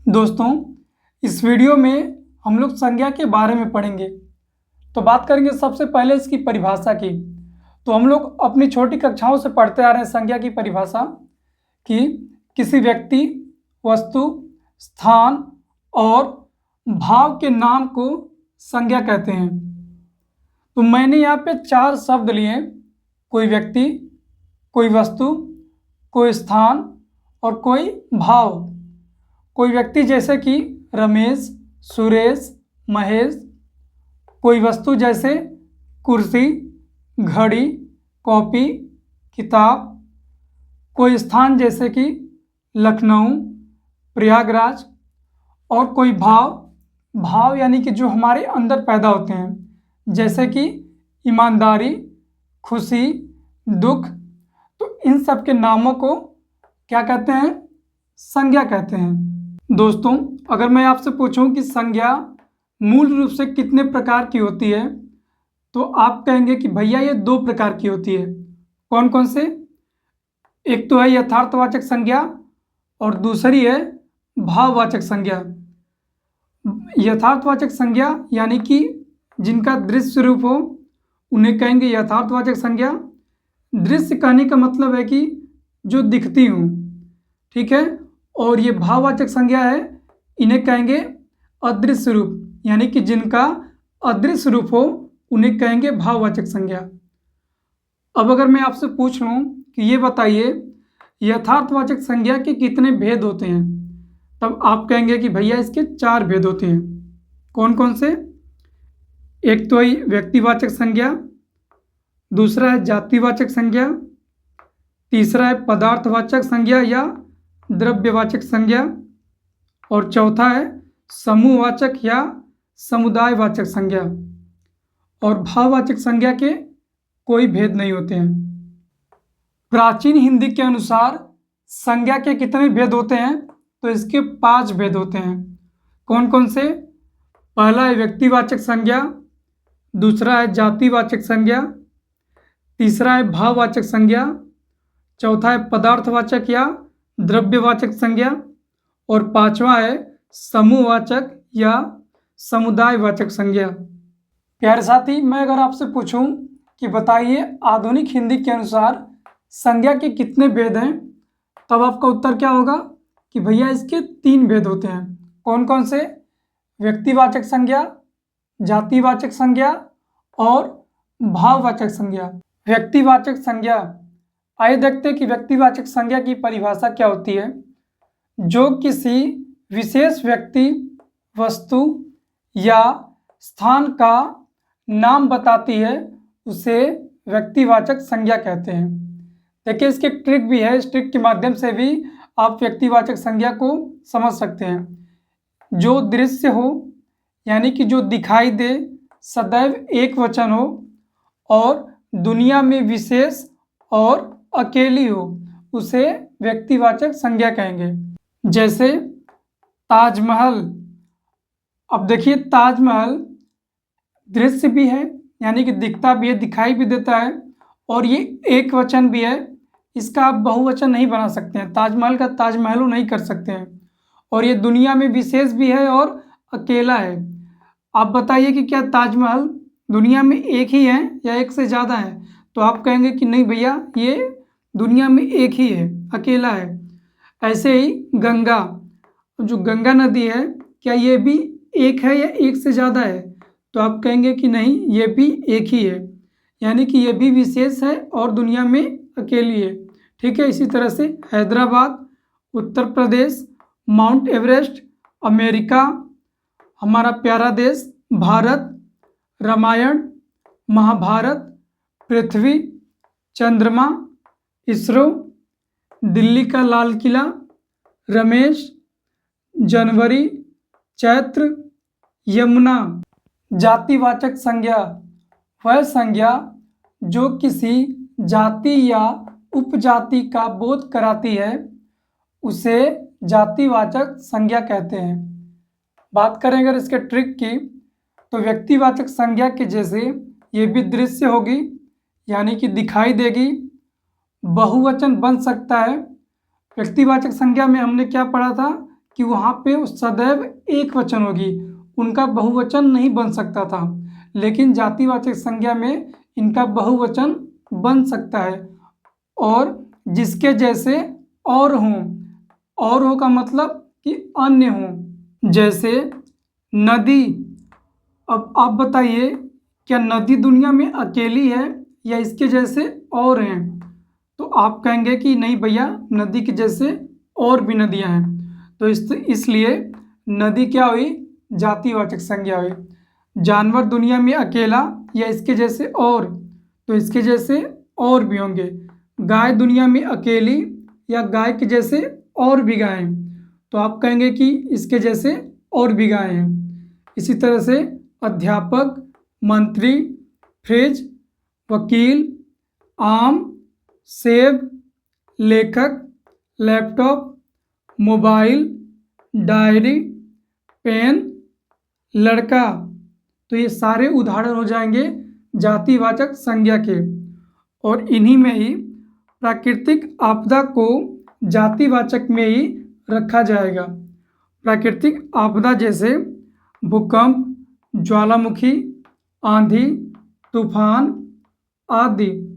दोस्तों, इस वीडियो में हम लोग संज्ञा के बारे में पढ़ेंगे। तो बात करेंगे सबसे पहले इसकी परिभाषा की। तो हम लोग अपनी छोटी कक्षाओं से पढ़ते आ रहे हैं संज्ञा की परिभाषा कि किसी व्यक्ति, वस्तु, स्थान और भाव के नाम को संज्ञा कहते हैं। तो मैंने यहाँ पे 4 शब्द लिए: कोई व्यक्ति, कोई वस्तु, कोई स्थान और कोई भाव। कोई व्यक्ति जैसे कि रमेश, सुरेश, महेश। कोई वस्तु जैसे कुर्सी, घड़ी, कॉपी, किताब। कोई स्थान जैसे कि लखनऊ, प्रयागराज। और कोई भाव यानी कि जो हमारे अंदर पैदा होते हैं, जैसे कि ईमानदारी, खुशी, दुख। तो इन सब के नामों को क्या कहते हैं? संज्ञा कहते हैं। दोस्तों, अगर मैं आपसे पूछूं कि संज्ञा मूल रूप से कितने प्रकार की होती है, तो आप कहेंगे कि भैया ये 2 प्रकार की होती है। कौन कौन से? एक तो है यथार्थवाचक संज्ञा और दूसरी है भाववाचक संज्ञा। यथार्थवाचक संज्ञा यानी कि जिनका दृश्य रूप हो, उन्हें कहेंगे यथार्थवाचक संज्ञा। दृश्य कहने का मतलब है कि जो दिखती हूँ, ठीक है। और ये भाववाचक संज्ञा है, इन्हें कहेंगे अदृश्य रूप, यानी कि जिनका अदृश्य रूप हो उन्हें कहेंगे भाववाचक संज्ञा। अब अगर मैं आपसे पूछ लूँ कि ये बताइए यथार्थवाचक संज्ञा के कितने भेद होते हैं, तब आप कहेंगे कि भैया इसके 4 भेद होते हैं। कौन कौन से? एक तो है व्यक्तिवाचक संज्ञा, दूसरा है जातिवाचक संज्ञा, तीसरा है पदार्थवाचक संज्ञा या द्रव्यवाचक संज्ञा, और चौथा है समूहवाचक या समुदायवाचक संज्ञा। और भाववाचक संज्ञा के कोई भेद नहीं होते हैं। प्राचीन हिंदी के अनुसार संज्ञा के कितने भेद होते हैं? तो इसके 5 भेद होते हैं। कौन कौन से? पहला है व्यक्तिवाचक संज्ञा, दूसरा है जातिवाचक संज्ञा, तीसरा है भाववाचक संज्ञा, चौथा है पदार्थवाचक या द्रव्यवाचक संज्ञा, और 5वां है समूहवाचक या समुदायवाचक संज्ञा। प्यारे साथी, मैं अगर आपसे पूछूं कि बताइए आधुनिक हिंदी के अनुसार संज्ञा के कितने भेद हैं, तब आपका उत्तर क्या होगा कि भैया इसके 3 भेद होते हैं। कौन कौन से? व्यक्तिवाचक संज्ञा, जातिवाचक संज्ञा और भाववाचक संज्ञा। व्यक्तिवाचक संज्ञा, आइए देखते हैं कि व्यक्तिवाचक संज्ञा की परिभाषा क्या होती है। जो किसी विशेष व्यक्ति, वस्तु या स्थान का नाम बताती है, उसे व्यक्तिवाचक संज्ञा कहते हैं। देखिए, इसकी ट्रिक भी है, इस ट्रिक के माध्यम से भी आप व्यक्तिवाचक संज्ञा को समझ सकते हैं। जो दृश्य हो, यानी कि जो दिखाई दे, सदैव एक वचन हो और दुनिया में विशेष और अकेली हो, उसे व्यक्तिवाचक संज्ञा कहेंगे। जैसे ताजमहल। अब देखिए, ताजमहल दृश्य भी है, यानी कि दिखता भी है, दिखाई भी देता है, और ये एक वचन भी है। इसका आप बहुवचन नहीं बना सकते हैं, ताजमहल का ताजमहलों नहीं कर सकते हैं। और ये दुनिया में विशेष भी है और अकेला है। आप बताइए कि क्या ताजमहल दुनिया में एक ही है या एक से ज़्यादा है? तो आप कहेंगे कि नहीं भैया, ये दुनिया में एक ही है, अकेला है। ऐसे ही गंगा, जो गंगा नदी है, क्या ये भी एक है या एक से ज़्यादा है? तो आप कहेंगे कि नहीं, ये भी एक ही है, यानी कि ये भी विशेष है और दुनिया में अकेली है। ठीक है। इसी तरह से Hyderabad, Uttar Pradesh, mount Everest, America, हमारा प्यारा देश भारत, रामायण, महाभारत, पृथ्वी, चंद्रमा, इसरो, दिल्ली का लाल किला, रमेश, जनवरी, चैत्र, यमुना। जातिवाचक संज्ञा, वह संज्ञा जो किसी जाति या उपजाति का बोध कराती है, उसे जातिवाचक संज्ञा कहते हैं। बात करें अगर इसके ट्रिक की, तो व्यक्तिवाचक संज्ञा के जैसे ये भी दृश्य होगी, यानी कि दिखाई देगी, बहुवचन बन सकता है। व्यक्तिवाचक संज्ञा में हमने क्या पढ़ा था कि वहाँ पे सदैव एक वचन होगी, उनका बहुवचन नहीं बन सकता था। लेकिन जातिवाचक संज्ञा में इनका बहुवचन बन सकता है। और जिसके जैसे और हों का मतलब कि अन्य हों, जैसे नदी। अब आप बताइए, क्या नदी दुनिया में अकेली है या इसके जैसे और हैं? तो आप कहेंगे कि नहीं भैया, नदी के जैसे और भी नदियां हैं। तो इसलिए नदी क्या हुई? जातिवाचक संज्ञा हुई। जानवर दुनिया में अकेला या इसके जैसे और, तो इसके जैसे और भी होंगे। गाय दुनिया में अकेली या गाय के जैसे और भी गाय हैं, तो आप कहेंगे कि इसके जैसे और भी गाय हैं। इसी तरह से अध्यापक, मंत्री, फ्रिज, वकील, आम, सेब, लेखक, लैपटॉप, मोबाइल, डायरी, पेन, लड़का, तो ये सारे उदाहरण हो जाएंगे जातिवाचक संज्ञा के। और इन्हीं में ही प्राकृतिक आपदा को जातिवाचक में ही रखा जाएगा। प्राकृतिक आपदा जैसे भूकंप, ज्वालामुखी, आंधी, तूफान आदि